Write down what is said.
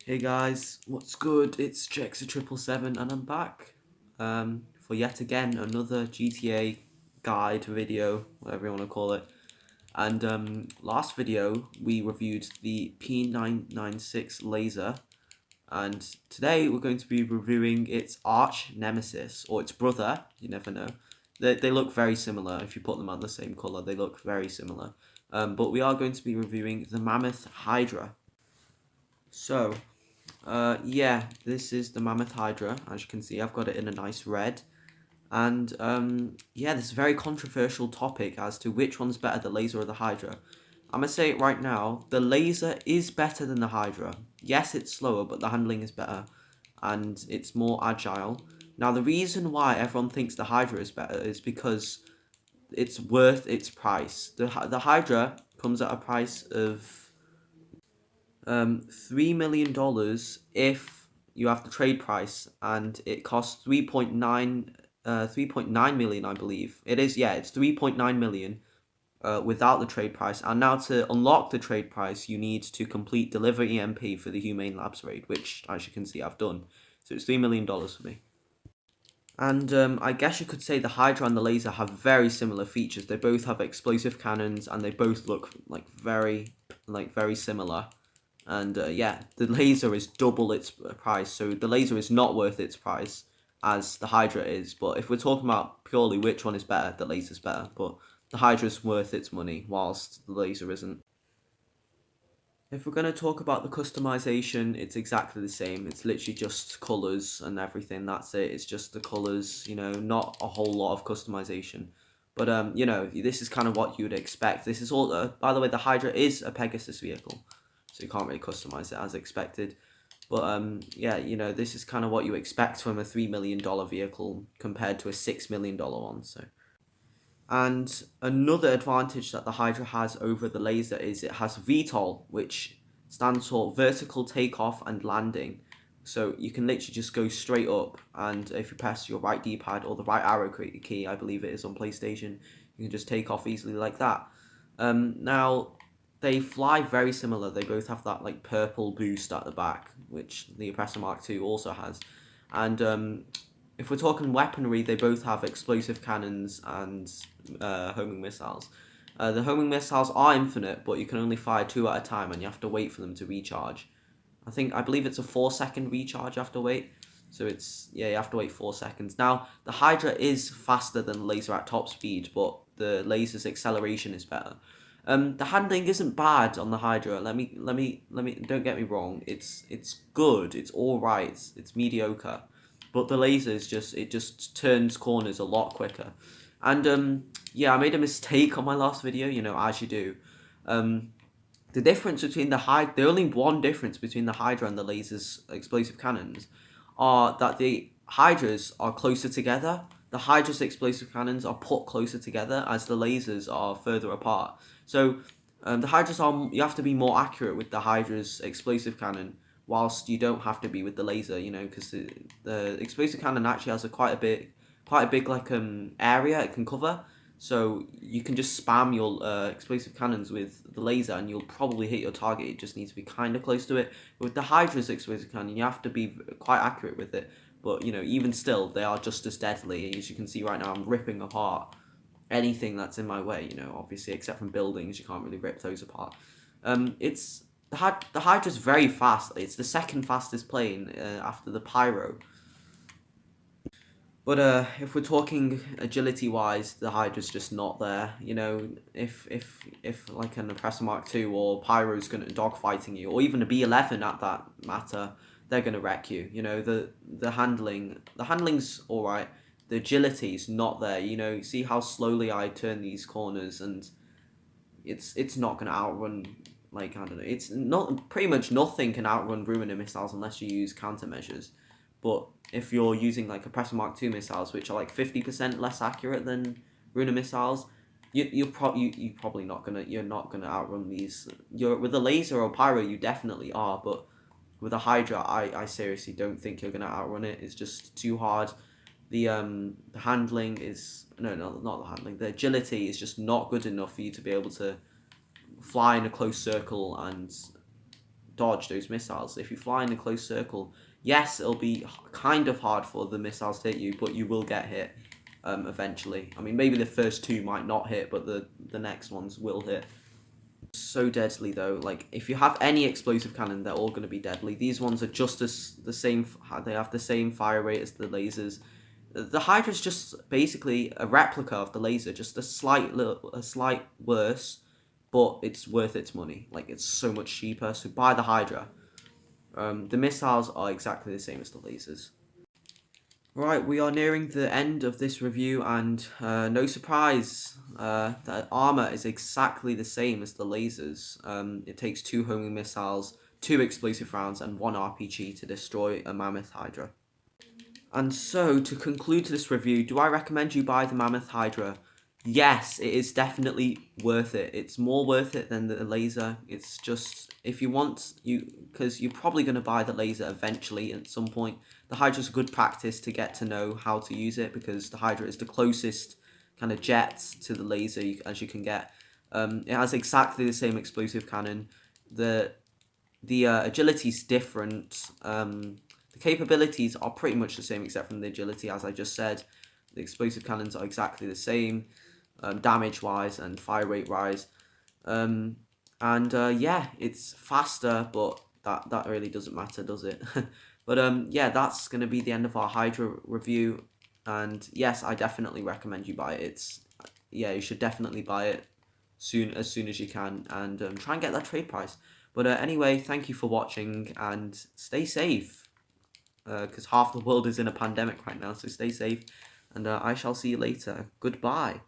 Hey guys, what's good? It's Jexa777 and I'm back for yet again another GTA guide video, whatever you want to call it. And last video we reviewed the P996 laser, and today we're going to be reviewing its arch nemesis, or its brother, you never know. They look very similar. If you put them on the same color, they look very similar. But we are going to be reviewing the Mammoth Hydra. So, yeah, this is the Mammoth Hydra. As you can see, I've got it in a nice red. And yeah, this is a very controversial topic as to which one's better, the laser or the Hydra. I'm going to say it right now, the laser is better than the Hydra. Yes, it's slower, but the handling is better. And it's more agile. Now, the reason why everyone thinks the Hydra is better is because it's worth its price. The Hydra comes at a price of $3 million if you have the trade price, and it costs 3.9 million, I believe. It is, yeah, it's 3.9 million without the trade price. And now to unlock the trade price, you need to complete Deliver EMP for the Humane Labs raid, which, as you can see, I've done. So it's $3 million for me. And I guess you could say the Hydra and the laser have very similar features. They both have explosive cannons, and they both look very similar. And yeah, the laser is double its price, so the laser is not worth its price as the Hydra is. But if we're talking about purely which one is better, the laser's better. But the Hydra is worth its money, whilst the laser isn't. If we're going to talk about the customization, it's exactly the same. It's literally just colors and everything. That's it. It's just the colors, not a whole lot of customization. But this is kind of what you would expect. This is all. By the way, the Hydra is a Pegasus vehicle, so you can't really customize it as expected. But yeah, this is kind of what you expect from a $3 million vehicle compared to a $6 million one. So. And another advantage that the Hydra has over the laser is it has VTOL, which stands for vertical takeoff and landing. So you can literally just go straight up, and if you press your right D-pad or the right arrow key, I believe it is on PlayStation, you can just take off easily like that. Now, they fly very similar. They both have that like purple boost at the back, which the Oppressor Mark II also has. And if we're talking weaponry, they both have explosive cannons and homing missiles. The homing missiles are infinite, but you can only fire 2 at a time, and you have to wait for them to recharge. I believe it's a 4-second recharge you have to wait. So you have to wait 4 seconds. Now, the Hydra is faster than the laser at top speed, but the laser's acceleration is better. The handling isn't bad on the Hydra. Don't get me wrong. It's good. It's all right. It's mediocre, but the laser is just turns corners a lot quicker. And yeah, I made a mistake on my last video. As you do. The difference between the only one difference between the Hydra and the laser's explosive cannons are that the Hydras are closer together. The Hydra's explosive cannons are put closer together as the lasers are further apart. So the Hydras you have to be more accurate with the Hydra's explosive cannon, whilst you don't have to be with the laser. Because the explosive cannon actually has quite a big like area it can cover. So you can just spam your explosive cannons with the laser, and you'll probably hit your target. It just needs to be kind of close to it. But with the Hydra's explosive cannon, you have to be quite accurate with it. But even still, they are just as deadly. As you can see right now, I'm ripping apart anything that's in my way. Obviously, except from buildings, you can't really rip those apart. It's the Hydra's very fast. It's the second fastest plane after the Pyro. But if we're talking agility wise, the Hydra's just not there. If like an Oppressor Mark II or Pyro's gonna dogfighting you, or even a B11 at that matter, they're gonna wreck you. The handling's all right. The agility's not there. See how slowly I turn these corners, and it's not gonna outrun. Like, I don't know. It's not pretty much nothing can outrun Ruiner missiles unless you use countermeasures. But if you're using like Oppressor Mark II missiles, which are like 50% less accurate than Runa missiles, you're probably not gonna outrun these. With a laser or pyro, you definitely are, but with a Hydra, I seriously don't think you're gonna outrun it. It's just too hard. The handling is not the handling. The agility is just not good enough for you to be able to fly in a close circle and dodge those missiles. If you fly in a close circle, yes, it'll be kind of hard for the missiles to hit you, but you will get hit eventually. I mean, maybe the first two might not hit, but the next ones will hit. So deadly though. Like, if you have any explosive cannon, they're all going to be deadly. These ones are just as the same. They have the same fire rate as the lasers. The Hydra is just basically a replica of the laser, just a slight worse, but it's worth its money. Like, it's so much cheaper. So buy the Hydra. The missiles are exactly the same as the lasers. Right, we are nearing the end of this review, and no surprise, the armor is exactly the same as the lasers. It takes 2 homing missiles, 2 explosive rounds, and 1 RPG to destroy a Mammoth Hydra. And so, to conclude this review, do I recommend you buy the Mammoth Hydra? Yes, it is definitely worth it. It's more worth it than the laser. It's just, if you want, because you're probably going to buy the laser eventually at some point. The Hydra is a good practice to get to know how to use it, because the Hydra is the closest kind of jet to the laser as you can get. It has exactly the same explosive cannon. The agility is different. The capabilities are pretty much the same except from the agility, as I just said. The explosive cannons are exactly the same, damage-wise and fire rate-wise. Yeah, it's faster, but that really doesn't matter, does it? But yeah, that's going to be the end of our Hydra review. And yes, I definitely recommend you buy it. Yeah, you should definitely buy it as soon as you can, and try and get that trade price. But anyway, thank you for watching, and stay safe. Because half the world is in a pandemic right now, so stay safe, and I shall see you later. Goodbye.